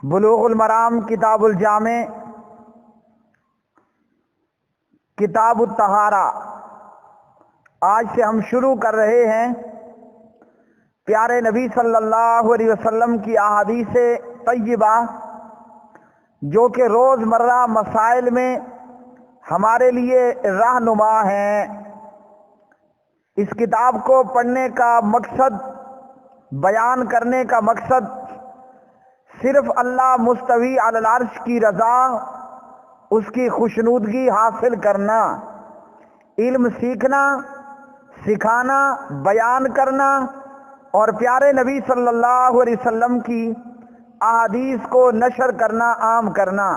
بلوغ المرام کتاب الجامع، کتاب الطہارہ آج سے ہم شروع کر رہے ہیں۔ پیارے نبی صلی اللہ علیہ وسلم کی احادیث طیبہ جو کہ روزمرہ مسائل میں ہمارے لیے رہنما ہیں۔ اس کتاب کو پڑھنے کا مقصد، بیان کرنے کا مقصد صرف اللہ مستوی علی العرش کی رضا، اس کی خوشنودگی حاصل کرنا، علم سیکھنا، سکھانا، بیان کرنا اور پیارے نبی صلی اللہ علیہ وسلم کی احادیث کو نشر کرنا، عام کرنا،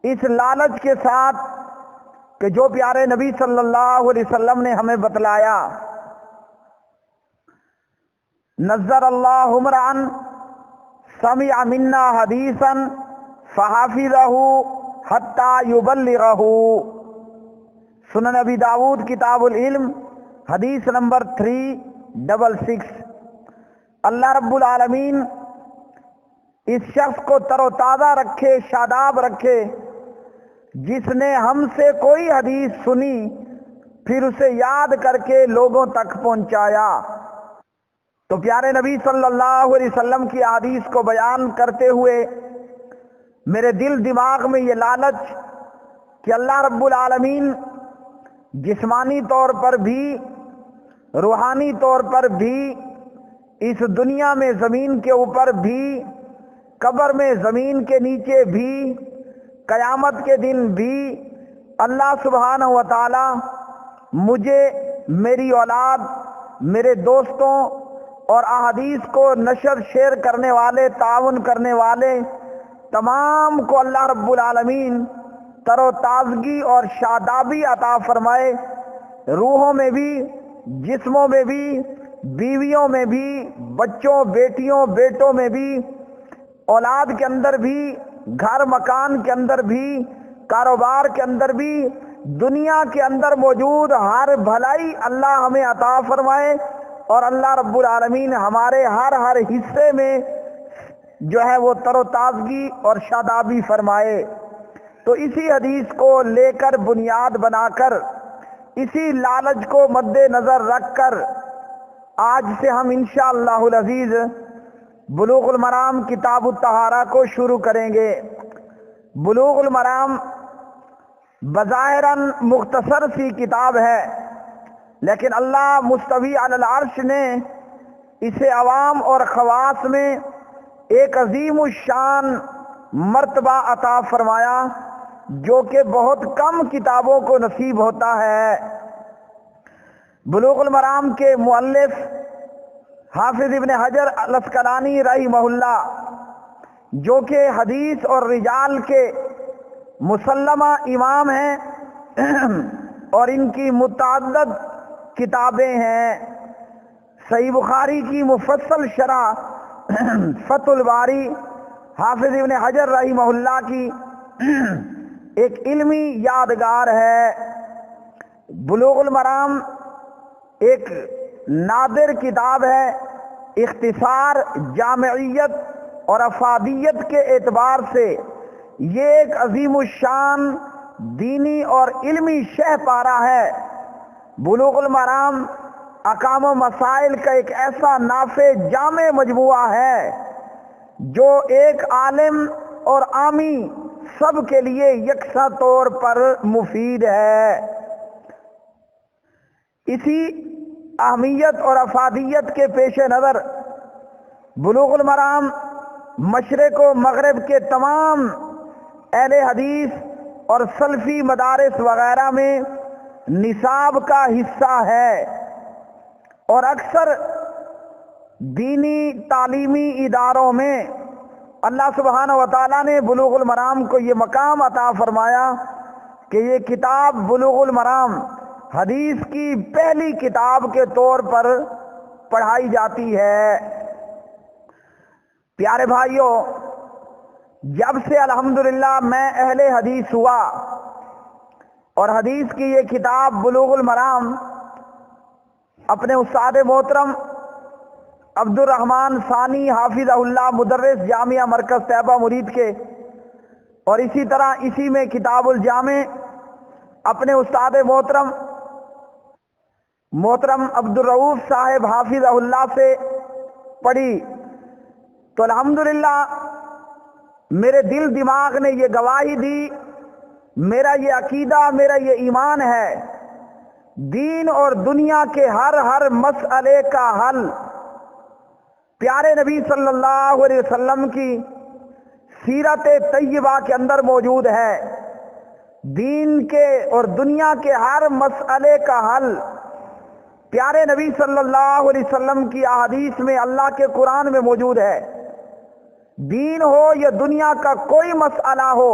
اس لالچ کے ساتھ کہ جو پیارے نبی صلی اللہ علیہ وسلم نے ہمیں بتلایا، نظر اللہ امرأ سمع منا حدیثا فحفظہ حتی یبلغہ۔ سنن ابی داود کتاب العلم حدیث نمبر 366۔ اللہ رب العالمین اس شخص کو تر و تازہ رکھے، شاداب رکھے، جس نے ہم سے کوئی حدیث سنی پھر اسے یاد کر کے لوگوں تک پہنچایا۔ تو پیارے نبی صلی اللہ علیہ وسلم کی احادیث کو بیان کرتے ہوئے میرے دل دماغ میں یہ لالچ کہ اللہ رب العالمین جسمانی طور پر بھی، روحانی طور پر بھی، اس دنیا میں زمین کے اوپر بھی، قبر میں زمین کے نیچے بھی، قیامت کے دن بھی اللہ سبحانہ و تعالی مجھے، میری اولاد، میرے دوستوں اور احادیث کو نشر شیئر کرنے والے، تعاون کرنے والے تمام کو اللہ رب العالمین تر و تازگی اور شادابی عطا فرمائے، روحوں میں بھی، جسموں میں بھی، بیویوں میں بھی، بچوں، بیٹیوں، بیٹوں میں بھی، اولاد کے اندر بھی، گھر مکان کے اندر بھی، کاروبار کے اندر بھی، دنیا کے اندر موجود ہر بھلائی اللہ ہمیں عطا فرمائے اور اللہ رب العالمین ہمارے ہر حصے میں جو ہے وہ تر و تازگی اور شادابی فرمائے۔ تو اسی حدیث کو لے کر، بنیاد بنا کر، اسی لالچ کو مد نظر رکھ کر آج سے ہم انشاءاللہ العزیز بلوغ المرام کتاب الطہارہ کو شروع کریں گے۔ بلوغ المرام بظاہراً مختصر سی کتاب ہے، لیکن اللہ مستوی علی العرش نے اسے عوام اور خواص میں ایک عظیم الشان مرتبہ عطا فرمایا جو کہ بہت کم کتابوں کو نصیب ہوتا ہے۔ بلوغ المرام کے مؤلف حافظ ابن حجر العسقلانی رحمہ اللہ، جو کہ حدیث اور رجال کے مسلمہ امام ہیں اور ان کی متعدد کتابیں ہیں۔ صحیح بخاری کی مفصل شرح فتح الباری حافظ ابن حجر رحمہ اللہ کی ایک علمی یادگار ہے۔ بلوغ المرام ایک نادر کتاب ہے، اختصار، جامعیت اور افادیت کے اعتبار سے یہ ایک عظیم الشان دینی اور علمی شہ پارہ ہے۔ بلوغ المرام احکام و مسائل کا ایک ایسا نافع جامع مجموعہ ہے جو ایک عالم اور عامی سب کے لیے یکساں طور پر مفید ہے۔ اسی اہمیت اور افادیت کے پیش نظر بلوغ المرام مشرق و مغرب کے تمام اہل حدیث اور سلفی مدارس وغیرہ میں نصاب کا حصہ ہے، اور اکثر دینی تعلیمی اداروں میں اللہ سبحانہ و تعالیٰ نے بلوغ المرام کو یہ مقام عطا فرمایا کہ یہ کتاب بلوغ المرام حدیث کی پہلی کتاب کے طور پر پڑھائی جاتی ہے۔ پیارے بھائیوں، جب سے الحمدللہ میں اہل حدیث ہوا اور حدیث کی یہ کتاب بلوغ المرام اپنے استاد محترم عبد الرحمن ثانی حافظ اللہ مدرس جامعہ مرکز طیبہ مرید کے، اور اسی طرح اسی میں کتاب الجامع اپنے استاد محترم عبد الرؤوف صاحب حافظ اللہ سے پڑھی، تو الحمدللہ میرے دل دماغ نے یہ گواہی دی، میرا یہ عقیدہ، میرا یہ ایمان ہے، دین اور دنیا کے ہر مسئلے کا حل پیارے نبی صلی اللہ علیہ وسلم کی سیرت طیبہ کے اندر موجود ہے۔ دین کے اور دنیا کے ہر مسئلے کا حل پیارے نبی صلی اللہ علیہ وسلم کی احادیث میں، اللہ کے قرآن میں موجود ہے۔ دین ہو یا دنیا کا کوئی مسئلہ ہو،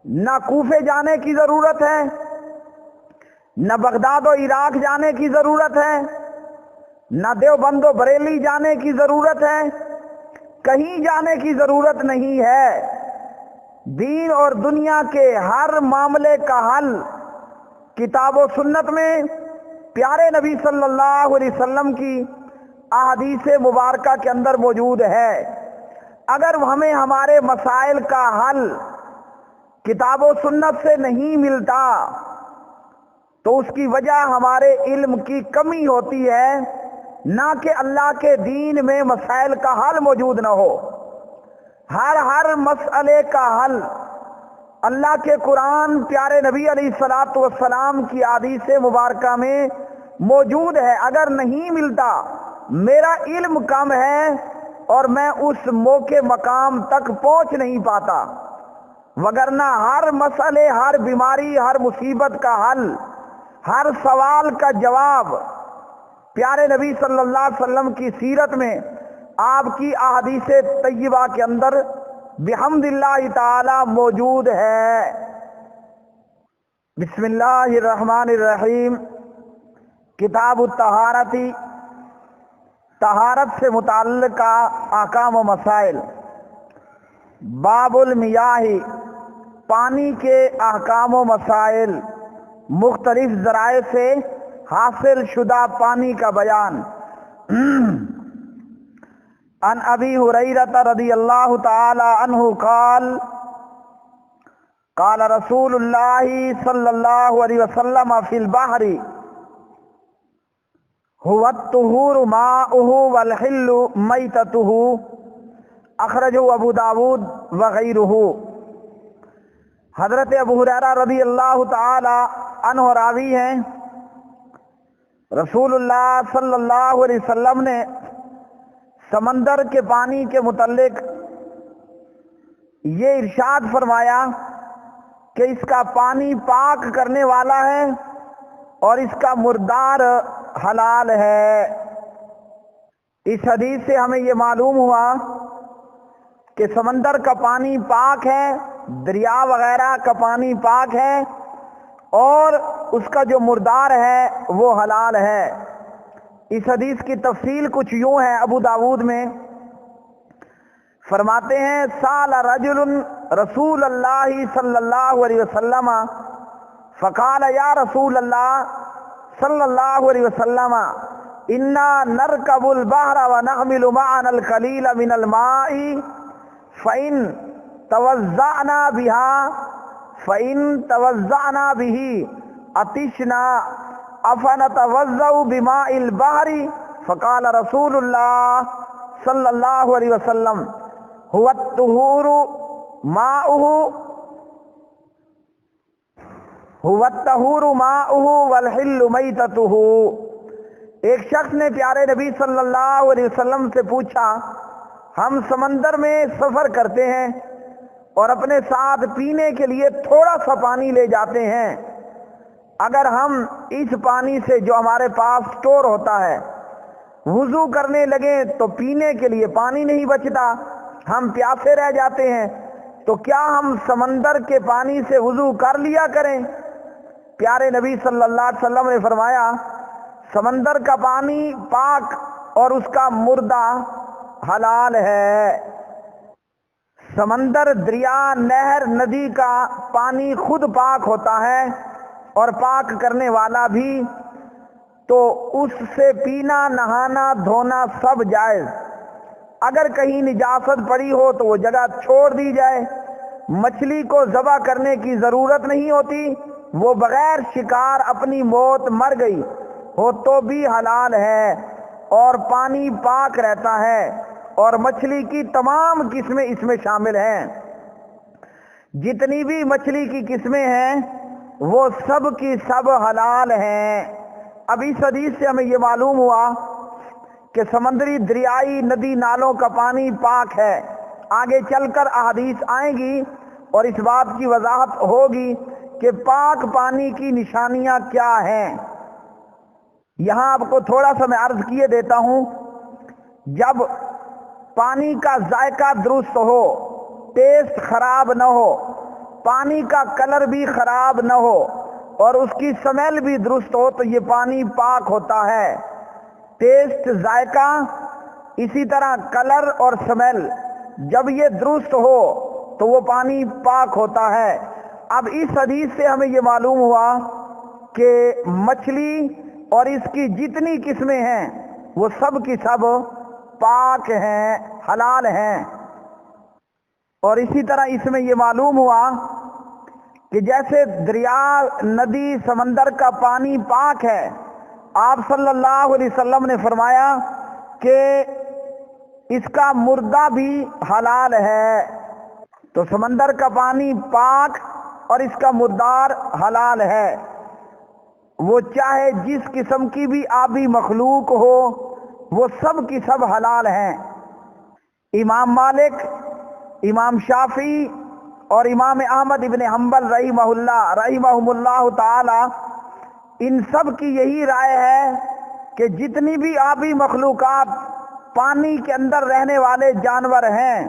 نہ کوفے جانے کی ضرورت ہے، نہ بغداد و عراق جانے کی ضرورت ہے، نہ دیوبند و بریلی جانے کی ضرورت ہے، کہیں جانے کی ضرورت نہیں ہے۔ دین اور دنیا کے ہر معاملے کا حل کتاب و سنت میں پیارے نبی صلی اللہ علیہ وسلم کی احادیث مبارکہ کے اندر موجود ہے۔ اگر ہمیں ہمارے مسائل کا حل کتاب و سنت سے نہیں ملتا تو اس کی وجہ ہمارے علم کی کمی ہوتی ہے، نہ کہ اللہ کے دین میں مسائل کا حل موجود نہ ہو۔ ہر مسئلے کا حل اللہ کے قرآن، پیارے نبی علیہ الصلوۃ والسلام کی احادیث مبارکہ میں موجود ہے۔ اگر نہیں ملتا، میرا علم کم ہے اور میں اس موقع مقام تک پہنچ نہیں پاتا، وگرنہ ہر مسئلے، ہر بیماری، ہر مصیبت کا حل، ہر سوال کا جواب پیارے نبی صلی اللہ علیہ وسلم کی سیرت میں، آپ کی احادیث طیبہ کے اندر بحمد اللہ تعالی موجود ہے۔ بسم اللہ الرحمن الرحیم۔ کتاب الطہارتی، طہارت سے متعلقہ احکام و مسائل۔ باب المیاہ، پانی کے احکام و مسائل، مختلف ذرائع سے حاصل شدہ پانی کا بیان۔ عن ابی ہریرہ رضی اللہ تعالی عنہ قال قال رسول اللہ صلی اللہ علیہ وسلم فی البحر هو الطہور ماؤہ والحل میتتہ، اخرجہ ابو داود وغیرہ۔ حضرت ابو ہریرہ رضی اللہ تعالی عنہ راوی ہیں، رسول اللہ صلی اللہ علیہ وسلم نے سمندر کے پانی کے متعلق یہ ارشاد فرمایا کہ اس کا پانی پاک کرنے والا ہے اور اس کا مردار حلال ہے۔ اس حدیث سے ہمیں یہ معلوم ہوا کہ سمندر کا پانی پاک ہے، دریا وغیرہ کا پانی پاک ہے، اور اس کا جو مردار ہے وہ حلال ہے۔ اس حدیث کی تفصیل کچھ یوں ہے، ابو داود میں فرماتے ہیں سال رجل رسول اللہ صلی اللہ علیہ وسلم فقال یا رسول اللہ صلی اللہ علیہ وسلم انا نرکب البحر ونحمل معنا القلیل من الماء فإن توزعنا به عطشنا افنتوضأ بماء البحر فقال رسول اللہ صلی اللہ علیہ وسلم هو الطہور ماؤہ والحل میتتہ۔ ایک شخص نے پیارے نبی صلی اللہ علیہ وسلم سے پوچھا، ہم سمندر میں سفر کرتے ہیں اور اپنے ساتھ پینے کے لیے تھوڑا سا پانی لے جاتے ہیں، اگر ہم اس پانی سے جو ہمارے پاس سٹور ہوتا ہے وضو کرنے لگیں تو پینے کے لیے پانی نہیں بچتا، ہم پیاسے رہ جاتے ہیں، تو کیا ہم سمندر کے پانی سے وضو کر لیا کریں؟ پیارے نبی صلی اللہ علیہ وسلم نے فرمایا سمندر کا پانی پاک اور اس کا مردہ حلال ہے۔ سمندر، دریا، نہر، ندی کا پانی خود پاک ہوتا ہے اور پاک کرنے والا بھی تو اس سے پینا، نہانا، دھونا سب جائز۔ اگر کہیں نجاست پڑی ہو تو وہ جگہ چھوڑ دی جائے۔ مچھلی کو ذبح کرنے کی ضرورت نہیں ہوتی، وہ بغیر شکار اپنی موت مر گئی ہو تو بھی حلال ہے، اور پانی پاک رہتا ہے، اور مچھلی کی تمام قسمیں اس میں شامل ہیں۔ جتنی بھی مچھلی کی قسمیں ہیں وہ سب کی سب حلال ہیں۔ اب اس حدیث سے ہمیں یہ معلوم ہوا کہ سمندری، دریائی، ندی نالوں کا پانی پاک ہے۔ آگے چل کر احادیث آئیں گی اور اس بات کی وضاحت ہوگی کہ پاک پانی کی نشانیاں کیا ہیں۔ یہاں آپ کو تھوڑا سا میں عرض کیے دیتا ہوں، جب پانی کا ذائقہ درست ہو، ٹیسٹ خراب نہ ہو، پانی کا کلر بھی خراب نہ ہو، اور اس کی سمیل بھی درست ہو تو یہ پانی پاک ہوتا ہے۔ ٹیسٹ، ذائقہ، اسی طرح کلر اور سمیل جب یہ درست ہو تو وہ پانی پاک ہوتا ہے۔ اب اس حدیث سے ہمیں یہ معلوم ہوا کہ مچھلی اور اس کی جتنی قسمیں ہیں وہ سب کی سب پاک ہیں، حلال ہیں۔ اور اسی طرح اس میں یہ معلوم ہوا کہ جیسے دریا، ندی، سمندر کا پانی پاک ہے، آپ صلی اللہ علیہ وسلم نے فرمایا کہ اس کا مردہ بھی حلال ہے۔ تو سمندر کا پانی پاک اور اس کا مردار حلال ہے، وہ چاہے جس قسم کی بھی آبی مخلوق ہو وہ سب کی سب حلال ہیں۔ امام مالک، امام شافعی اور امام احمد ابن حنبل رحمہم اللہ تعالی، ان سب کی یہی رائے ہے کہ جتنی بھی آبی مخلوقات، پانی کے اندر رہنے والے جانور ہیں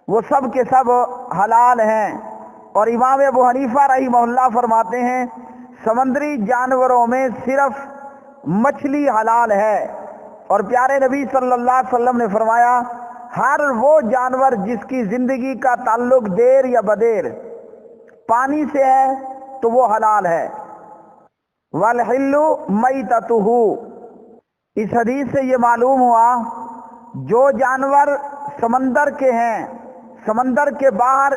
وہ سب کے سب حلال ہیں۔ اور امام ابو حنیفہ رحمہ اللہ فرماتے ہیں سمندری جانوروں میں صرف مچھلی حلال ہے، اور پیارے نبی صلی اللہ علیہ وسلم نے فرمایا ہر وہ جانور جس کی زندگی کا تعلق دیر یا بدیر پانی سے ہے تو وہ حلال ہے۔ والحل میتتہ، اس حدیث سے یہ معلوم ہوا جو جانور سمندر کے ہیں، سمندر کے باہر،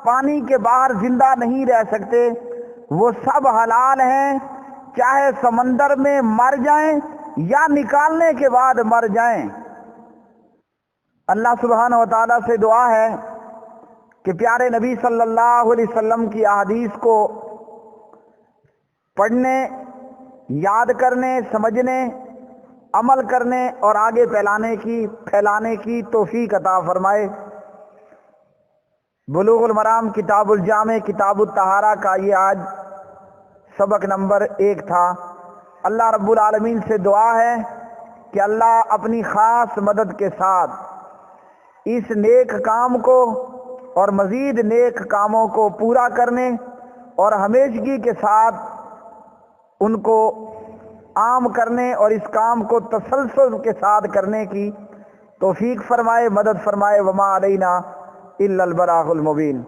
پانی کے باہر زندہ نہیں رہ سکتے، وہ سب حلال ہیں، چاہے سمندر میں مر جائیں یا نکالنے کے بعد مر جائیں۔ اللہ سبحانہ و تعالیٰ سے دعا ہے کہ پیارے نبی صلی اللہ علیہ وسلم کی احادیث کو پڑھنے، یاد کرنے، سمجھنے، عمل کرنے اور آگے پھیلانے کی توفیق عطا فرمائے۔ بلوغ المرام کتاب الجامع کتاب الطہارہ کا یہ آج سبق نمبر 1 تھا۔ اللہ رب العالمین سے دعا ہے کہ اللہ اپنی خاص مدد کے ساتھ اس نیک کام کو اور مزید نیک کاموں کو پورا کرنے اور ہمیشگی کے ساتھ ان کو عام کرنے اور اس کام کو تسلسل کے ساتھ کرنے کی توفیق فرمائے، مدد فرمائے۔ وما علینا الا البلاغ المبین۔